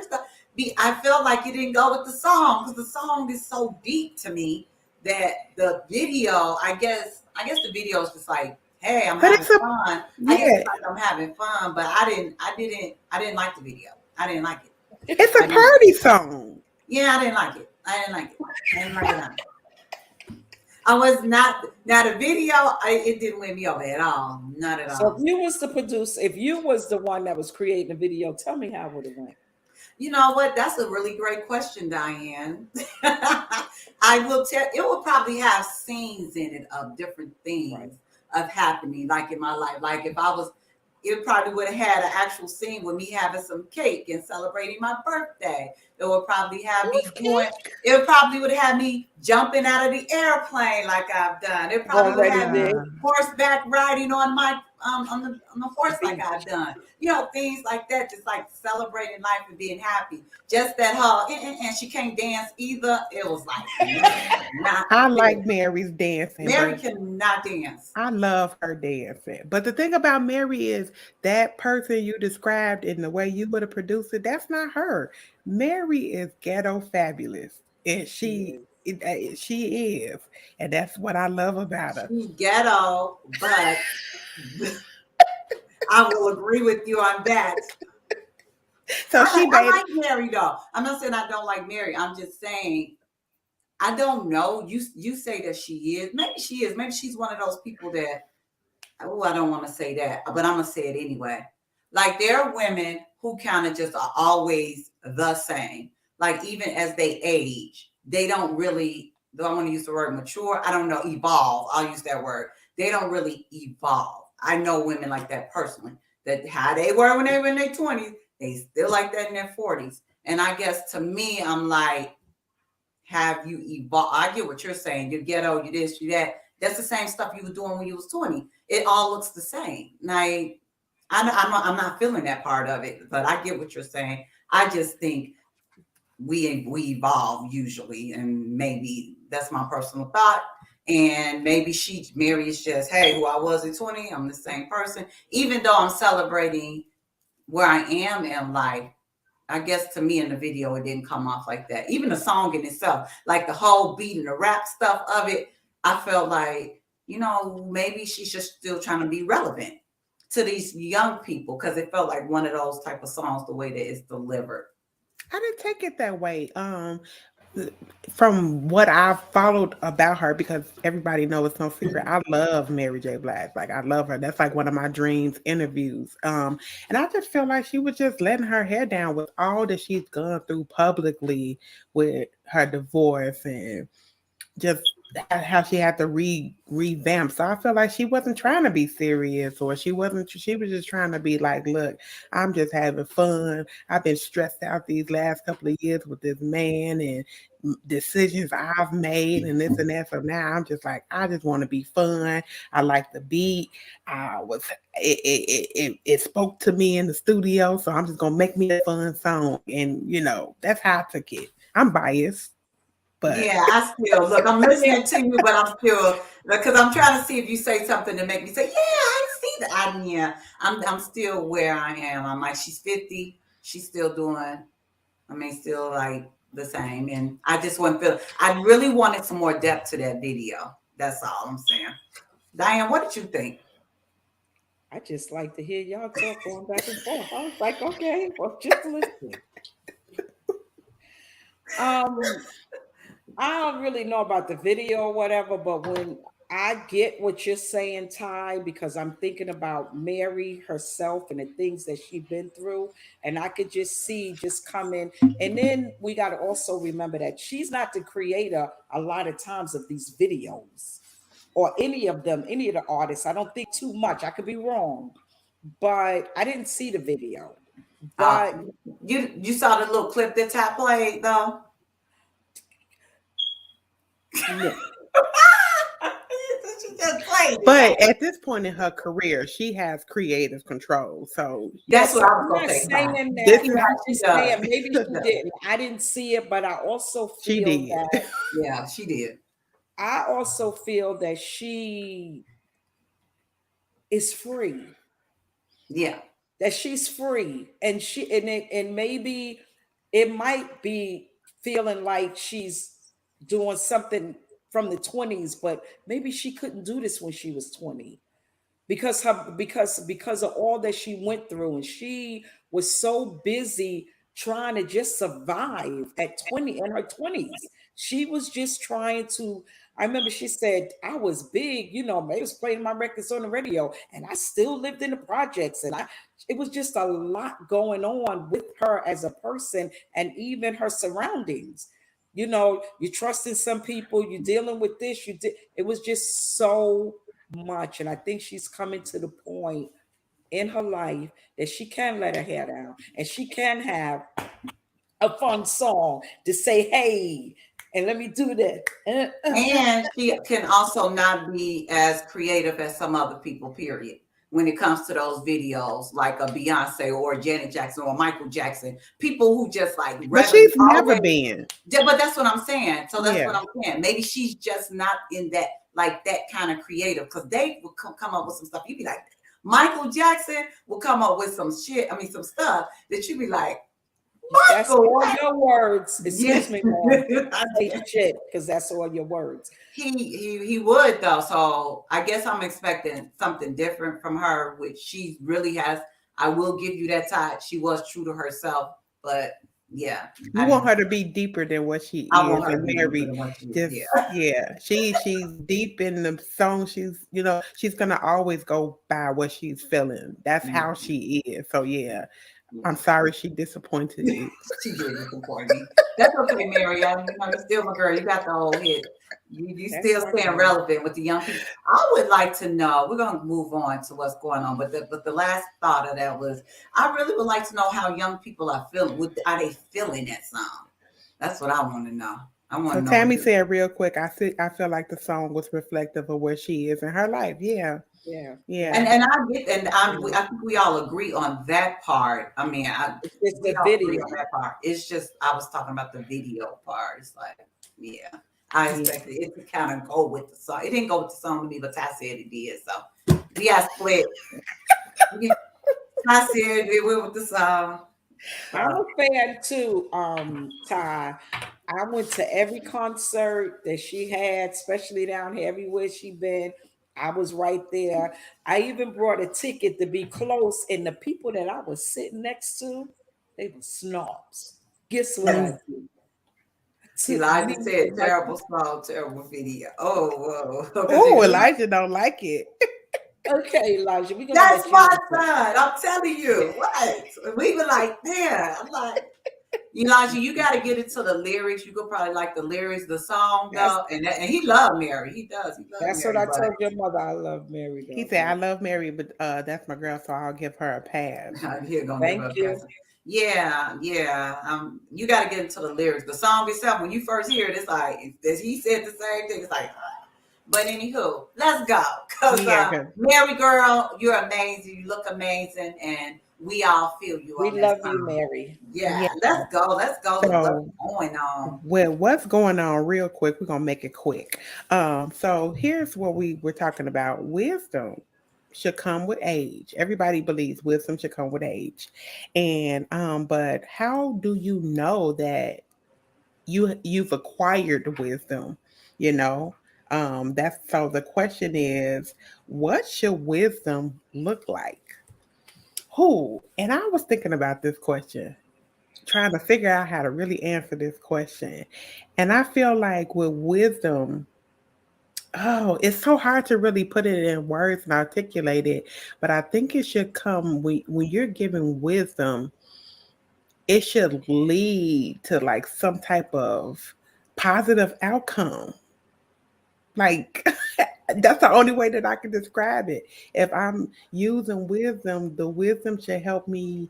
I felt like it didn't go with the song because the song is so deep to me that the video, I guess the video is just like, hey, I'm But having it's a fun. I guess yeah, it's like I'm having fun, but I didn't like the video. I didn't like it. it's I a didn't. party song. Yeah, I didn't like it. I didn't like it. I didn't like it. I was not. Now the video, it didn't win me over at all. Not at So all. if you was the producer, if you was the one that was creating the video, tell me how would it went? You know what? That's a really great question, Diane. I will tell. It will probably have scenes in it of different things of happening, like in my life. Like if I was, it probably would have had an actual scene with me having some cake and celebrating my birthday. It would probably have me doing. It probably would have had me jumping out of the airplane like I've done. It probably would have Already had me did. horseback riding on my on the horse like Beach. I've done. You know, things like that, just like celebrating life and being happy. Just that whole and she can't dance either. It was like not I fair. like Mary's dancing, Mary but cannot dance. I love her dancing. But the thing about Mary is that person you described in the way you would have produced it, that's not her. Mary is ghetto fabulous. And she is. And that's what I love about her. She's ghetto, but I will agree with you on that. So she I made like Mary though. I'm not saying I don't like Mary. I'm just saying I don't know. You say that she is. Maybe she is. Maybe she's one of those people that. Oh, I don't want to say that, but I'm gonna say it anyway. Like there are women who kind of just are always the same. Like even as they age, they don't really. Do I want to use the word mature? I don't know. Evolve. I'll use that word. They don't really evolve. I know women like that personally. That how they were when they were in their 20s, they still like that in their 40s. And I guess to me, I'm like, have you evolved? I get what you're saying. You ghetto, you this, you that. That's the same stuff you were doing when you was 20. It all looks the same. Like I'm not feeling that part of it, but I get what you're saying. I just think we evolve usually, and maybe that's my personal thought. And maybe Mary is just, hey, who I was at 20, I'm the same person. Even though I'm celebrating where I am in life, I guess to me in the video, it didn't come off like that. Even the song in itself, like the whole beat and the rap stuff of it, I felt like, maybe she's just still trying to be relevant to these young people because it felt like one of those type of songs, the way that it's delivered. I didn't take it that way. From what I've followed about her, because everybody knows it's no secret, I love Mary J. Blige. Like I love her. That's like one of my dreams interviews. And I just feel like she was just letting her hair down with all that she's gone through publicly with her divorce and just how she had to revamp. So I feel like she wasn't trying to be serious, or she was just trying to be like, look, I'm just having fun. I've been stressed out these last couple of years with this man and decisions I've made and this and that. So now I'm just like, I just want to be fun. I like the beat. It spoke to me in the studio. So I'm just gonna make me a fun song. And that's how I took it. I'm biased. But yeah, I still look. I'm listening to you, but I'm still because I'm trying to see if you say something to make me say, "Yeah, I see that." I'm still where I am. I'm like, she's 50. She's still doing. I mean, still like the same. And I just wasn't feeling. I really wanted some more depth to that video. That's all I'm saying. Diane, what did you think? I just like to hear y'all talk going back and forth. I was like, okay, well, just listen. I don't really know about the video or whatever, but when I get what you're saying, Ty, because I'm thinking about Mary herself and the things that she's been through, and I could just see just coming. And then we got to also remember that she's not the creator a lot of times of these videos or any of them, any of the artists. I don't think too much. I could be wrong, but I didn't see the video. But you saw the little clip that Ty played though. no. She just played it. But at this point in her career, she has creative control. So That's what I was I'm gonna not say. saying This that. is- I'm just saying maybe she does. didn't. I didn't see it, but I also She feel did. that Yeah, she did. I also feel that she is free. Yeah. That she's free, and and maybe it might be feeling like she's doing something from the 20s, but maybe she couldn't do this when she was 20 because of all that she went through, and she was so busy trying to just survive at 20 in her 20s. She was just trying to. I remember she said, I was big, I was playing my records on the radio and I still lived in the projects, and it was just a lot going on with her as a person and even her surroundings. You trusting some people, you're dealing with this, it was just so much. And I think she's coming to the point in her life that she can let her hair down and she can have a fun song to say, hey, and let me do that. And she can also not be as creative as some other people, period. When it comes to those videos, like a Beyonce or Janet Jackson or Michael Jackson, people who just like. But she's never been. Yeah, but that's what I'm saying. So that's Yeah. what I'm saying. Maybe she's just not in that kind of creative, because they will come up with some stuff. You'd be like, Michael Jackson will come up with some shit. I mean, some stuff that you'd be like, that's all your words. Excuse me, ma'am. I Say shit, because that's all your words. He would though. So I guess I'm expecting something different from her, which she really has. I will give you that side. She was true to herself, but yeah. You want her to be deeper than what she is. I want her to And be Mary, deeper than what she is, just yeah. She's deep in the song. She's gonna always go by what she's feeling. That's how she is. So yeah. I'm sorry she disappointed you. She did disappoint me. That's okay, Mary. You're still my girl. You got the whole hit. You still staying relevant with the young people. I would like to know. We're gonna move on to what's going on, but the last thought of that was, I really would like to know how young people are feeling. Are they feeling that song? That's what I want to know. I want to know. Tammy said real quick, I feel like the song was reflective of where she is in her life. Yeah. Yeah. And I think we all agree on that part. I mean, it's we the all agree video on that part. It's just I was talking about the video part. It's like, yeah, I expected it to kind of go with the song. It didn't go with the song to me, but Ty said it did. So we got split. Ty said it went with the song. I'm a fan too, Ty. I went to every concert that she had, especially down here, everywhere she been. I was right there. I even brought a ticket to be close, and the people that I was sitting next to, they were snobs. Guess what I did? Elijah said terrible song, terrible video. Oh, whoa. Oh, Elijah don't like it. Okay, Elijah. That's my son. I'm telling you. What? We were like, man. I'm like, Elijah, you got to get into the lyrics. You could probably like the lyrics, the song, though. And he loved Mary. He does. That's Mary, what I told your mother. I love Mary. Though. He said, I love Mary, but that's my girl, so I'll give her a pass. Thank you. Yeah. You got to get into the lyrics. The song itself, when you first hear it, it's like, he said the same thing. It's like, but anywho, let's go. Because Mary girl, you're amazing. You look amazing. And we all feel you. We love you, Mary. Yeah, let's go. Let's go. So, what's going on? Well, what's going on real quick? We're going to make it quick. So here's what we were talking about. Wisdom should come with age. Everybody believes wisdom should come with age. And but how do you know that you've acquired wisdom, you know. That's so the question is, what should wisdom look like? Who? And I was thinking about this question, trying to figure out how to really answer this question. And I feel like with wisdom, oh, it's so hard to really put it in words and articulate it, but I think it should come when you're giving wisdom, it should lead to like some type of positive outcome. Like that's the only way that I can describe it. If I'm using wisdom, the wisdom should help me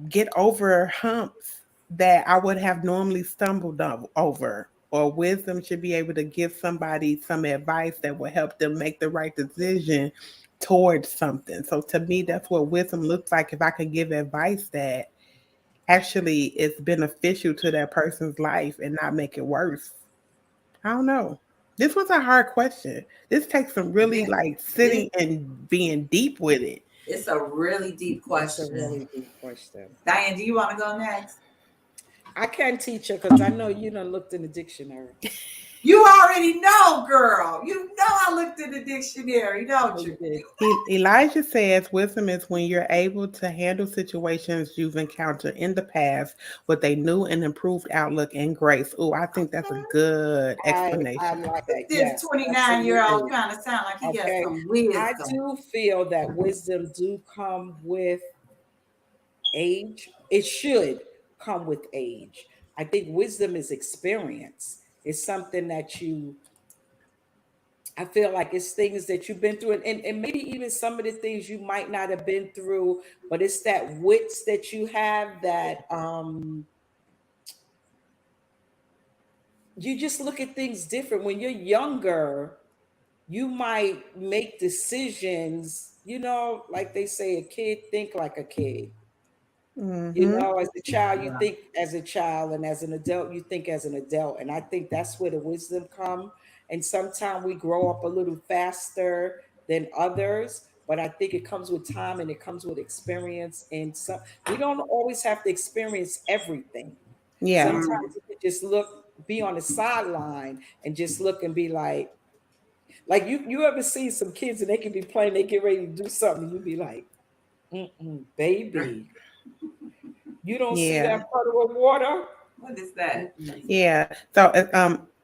get over humps that I would have normally stumbled over. Or wisdom should be able to give somebody some advice that will help them make the right decision towards something. So to me, that's what wisdom looks like. If I can give advice that actually is beneficial to that person's life and not make it worse. I don't know. This was a hard question. This takes some really Yeah. like sitting and being deep with it. It's a really deep That's a question. really deep question. Diane, do you want to go next? I can teach her because I know you done looked in the dictionary. You already know, girl. You know I looked in the dictionary, don't You you? did. Elijah says wisdom is when you're able to handle situations you've encountered in the past with a new and improved outlook and grace. Oh, I think that's a good I explanation. like that. This Yes, 29-year-old absolutely. trying to sound like he got Okay. some I wisdom. do feel that wisdom do come with age. It should come with age. I think wisdom is experience. It's something that I feel like it's things that you've been through, and maybe even some of the things you might not have been through, but it's that wits that you have that you just look at things different. When you're younger, you might make decisions, like they say, a kid think like a kid. Mm-hmm. As a child, you Yeah. think as a child, and as an adult, you think as an adult. And I think that's where the wisdom come. And sometimes we grow up a little faster than others, but I think it comes with time and it comes with experience. And some we don't always have to experience everything. Yeah. Sometimes Mm. you can just look, be on the sideline, and just look and be like you ever see some kids and they can be playing, they get ready to do something, and you be like, baby, you don't see Yeah. that puddle of water? What is that? Yeah. So,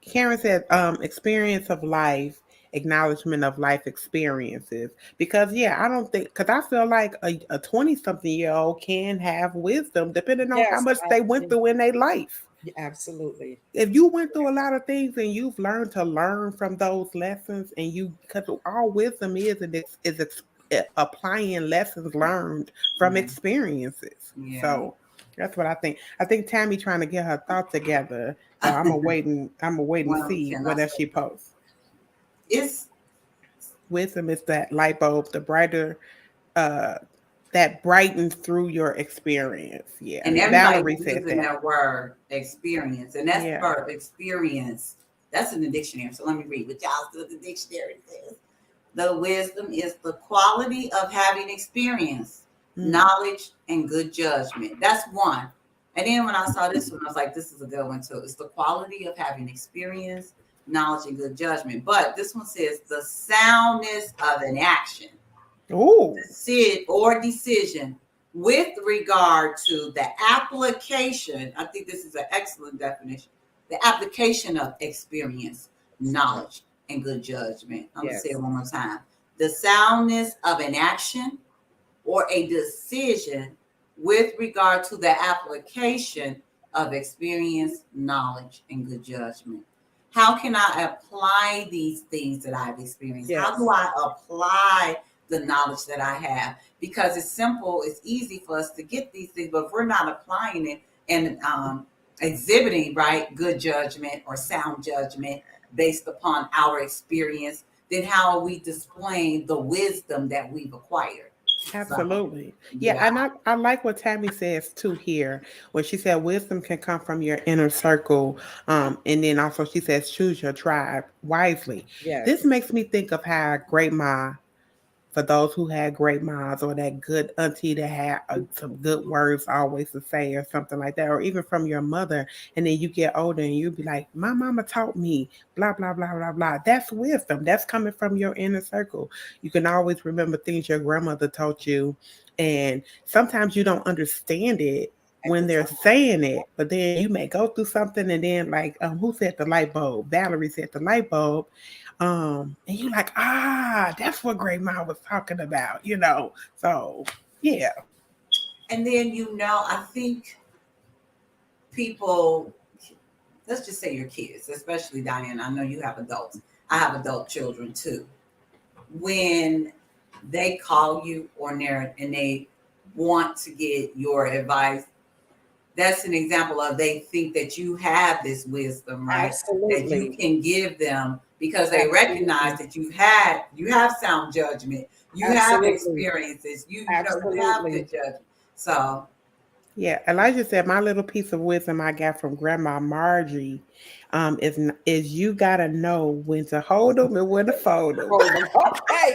Karen said, experience of life, acknowledgement of life experiences. Because, yeah, I don't think, because I feel like a 20 something year old can have wisdom depending on how Yes, much they went through in their life. absolutely. If you went through a lot of things and you've learned to learn from those lessons, and because all wisdom is applying lessons learned from Yeah. experiences. Yeah. So that's what I think. I think Tammy trying to get her thoughts together. So I'm gonna wait and Well, see can I what else say she posts. it's Wisdom is that light bulb, the brighter, uh, that brightens through your experience. Yeah, and everybody Valerie said using that. that word experience, and that's the Yeah. verb experience. That's in the dictionary. So let me read what y'all said the dictionary says. The wisdom is the quality of having experience, knowledge, and good judgment. That's one. And then when I saw this one, I was like, this is a good one too. It's the quality of having experience, knowledge, and good judgment. But this one says the soundness of an action, Oh, decision with regard to the application. I think this is an excellent definition. The application of experience, knowledge, and good judgment. I'm going to say Yes. it one more time. The soundness of an action or a decision with regard to the application of experience, knowledge, and good judgment. How can I apply these things that I've experienced? Yes. How do I apply the knowledge that I have? Because it's simple, it's easy for us to get these things, but if we're not applying it and exhibiting right good judgment or sound judgment based upon our experience, then how are we displaying the wisdom that we've acquired? absolutely. So, Yeah, and I like what Tammy says too here, when she said wisdom can come from your inner circle. And then also she says choose your tribe wisely. This Yes. makes me think of how great my for those who had great moms or that good auntie that had some good words always to say or something like that, or even from your mother. And then you get older and you be like, my mama taught me, blah, blah, blah, blah, blah. That's wisdom. That's coming from your inner circle. You can always remember things your grandmother taught you. And sometimes you don't understand it when they're saying it, but then you may go through something and then like who said the light bulb? Valerie said the light bulb. And you're like, that's what Great Mom was talking about, So yeah. And then I think people, let's just say your kids, especially Diane, I know you have adults. I have adult children too. When they call you and they want to get your advice, that's an example of they think that you have this wisdom, right? Absolutely. That you can give them because they recognize that you have sound judgment, you have experiences, you have good judgment. So yeah, Elijah said my little piece of wisdom I got from Grandma Margie is you gotta know when to hold them and when to fold them. Okay,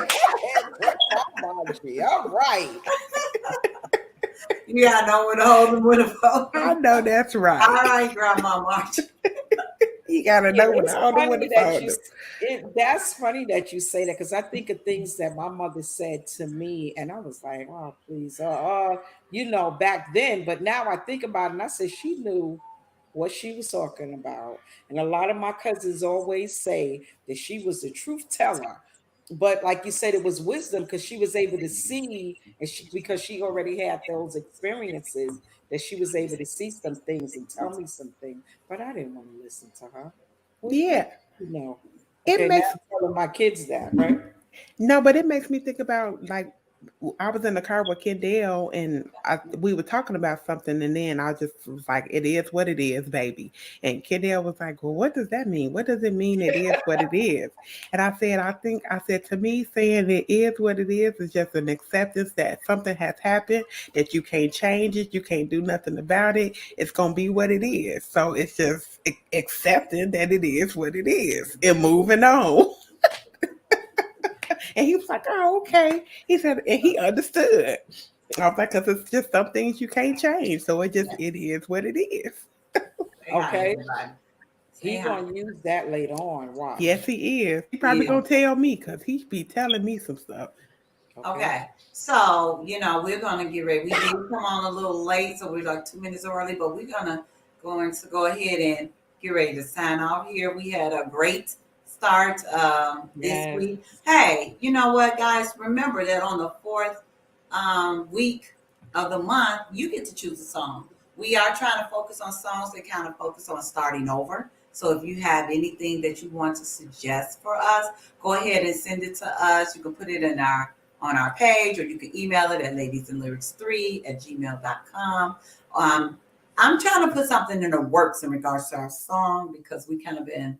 Grandma Margie. All right. You gotta know when to hold them, when to fold them. I know that's right. All right, Grandma Margie. You gotta know when to hold them, when to fold them. That's funny that you say that because I think of things that my mother said to me, and I was like, "Oh, please, back then." But now I think about it, and I said she knew what she was talking about. And a lot of my cousins always say that she was the truth teller. But like you said, it was wisdom because she was able to see, and because she already had those experiences, that she was able to see some things and tell me some things. But I didn't want to listen to her. Yeah. Okay, now I'm telling my kids that, right? No, but it makes me think about like I was in the car with Kendall and we were talking about something and then I just was like, it is what it is, baby. And Kendall was like, well, what does that mean? What does it mean it is what it is? And I said, to me, saying it is what it is just an acceptance that something has happened, that you can't change it, you can't do nothing about it. It's going to be what it is. So it's just accepting that it is what it is and moving on. And he was like, oh, okay. He said, and he understood. I was like, because it's just some things you can't change. So it is what it is. Okay. He's going to use that later on. Wow. Yes, he is. He probably going to tell me because he be telling me some stuff. Okay. So, we're going to get ready. We did come on a little late, so we're like 2 minutes early, but we're going to go ahead and get ready to sign off here. We had a great start this week. Hey, you know what, guys? Remember that on the 4th week of the month, you get to choose a song. We are trying to focus on songs that kind of focus on starting over. So if you have anything that you want to suggest for us, go ahead and send it to us. You can put it on our page, or you can email it at ladiesandlyrics3@gmail.com. I'm trying to put something in the works in regards to our song because we kind of been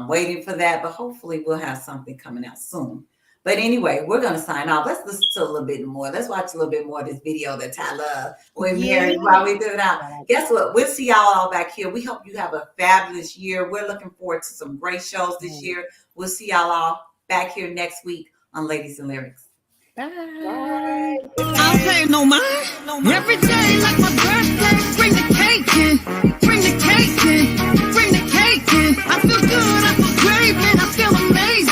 waiting for that, but hopefully we'll have something coming out soon. But anyway, we're going to sign off. Let's listen to a little bit more. Let's watch a little bit more of this video that Ty love with Mary while we do it out. Guess what? We'll see y'all all back here. We hope you have a fabulous year. We're looking forward to some great shows this year. We'll see y'all all back here next week on Ladies and Lyrics. Bye. I'll pay no mind. Every day like my birthday, bring the cake in.